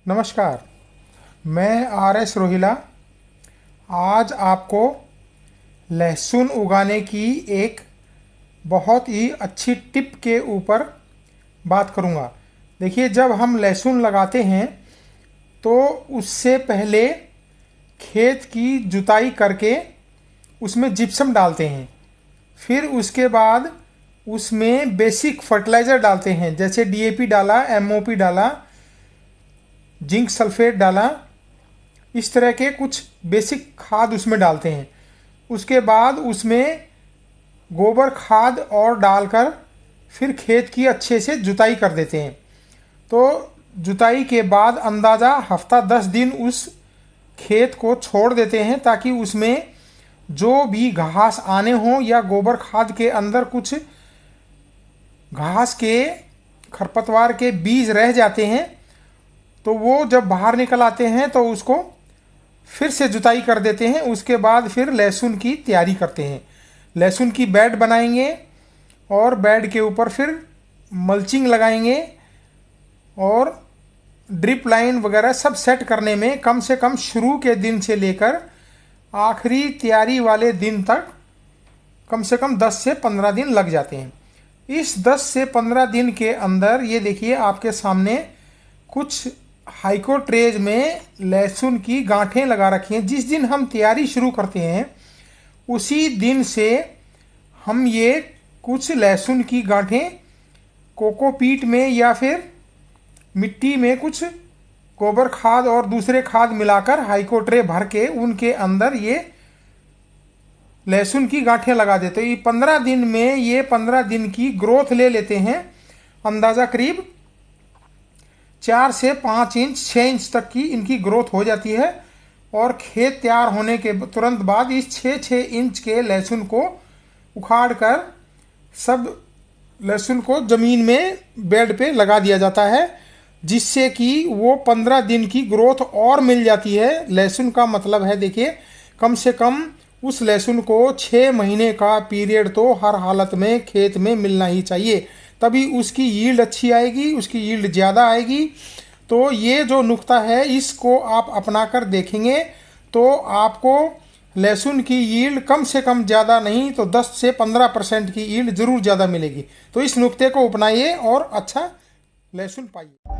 नमस्कार। मैं आर.एस. रोहिला आज आपको लहसुन उगाने की एक बहुत ही अच्छी टिप के ऊपर बात करूंगा। देखिए, जब हम लहसुन लगाते हैं तो उससे पहले खेत की जुताई करके उसमें जिप्सम डालते हैं। फिर उसके बाद उसमें बेसिक फर्टिलाइज़र डालते हैं, जैसे डीएपी डाला, एमओपी डाला, जिंक सल्फेट डाला। इस तरह के कुछ बेसिक खाद उसमें डालते हैं। उसके बाद उसमें गोबर खाद और डालकर फिर खेत की अच्छे से जुताई कर देते हैं। तो जुताई के बाद अंदाज़ा हफ्ता 10 दिन उस खेत को छोड़ देते हैं, ताकि उसमें जो भी घास आने हों या गोबर खाद के अंदर कुछ घास के खरपतवार के बीज रह जाते हैं, तो वो जब बाहर निकल आते हैं तो उसको फिर से जुताई कर देते हैं। उसके बाद फिर लहसुन की तैयारी करते हैं। लहसुन की बेड बनाएंगे और बेड के ऊपर फिर मल्चिंग लगाएंगे और ड्रिप लाइन वगैरह सब सेट करने में कम से कम शुरू के दिन से लेकर आखिरी तैयारी वाले दिन तक कम से कम 10 से 15 दिन लग जाते हैं। इस 10 से 15 दिन के अंदर ये देखिए, आपके सामने कुछ हाइको ट्रेज में लहसुन की गांठें लगा रखी हैं। जिस दिन हम तैयारी शुरू करते हैं उसी दिन से हम ये कुछ लहसुन की गांठें कोकोपीट में या फिर मिट्टी में कुछ गोबर खाद और दूसरे खाद मिलाकर हाइको ट्रे भर के उनके अंदर ये लहसुन की गांठें लगा देते हैं। 15 दिन में ये 15 दिन की ग्रोथ ले लेते हैं। अंदाज़ा करीब 4 से 5 इंच 6 इंच तक की इनकी ग्रोथ हो जाती है। और खेत तैयार होने के तुरंत बाद इस 6-6 इंच के लहसुन को उखाड़ कर सब लहसुन को ज़मीन में बेड पे लगा दिया जाता है, जिससे कि वो 15 दिन की ग्रोथ और मिल जाती है। लहसुन का मतलब है, देखिए, कम से कम उस लहसुन को 6 महीने का पीरियड तो हर हालत में खेत में मिलना ही चाहिए, तभी उसकी यील्ड अच्छी आएगी, उसकी यील्ड ज़्यादा आएगी। तो ये जो नुक्ता है इसको आप अपना कर देखेंगे तो आपको लहसुन की यील्ड कम से कम ज़्यादा नहीं तो 10 से 15% की यील्ड ज़रूर ज़्यादा मिलेगी। तो इस नुक्ते को अपनाइए और अच्छा लहसुन पाइए।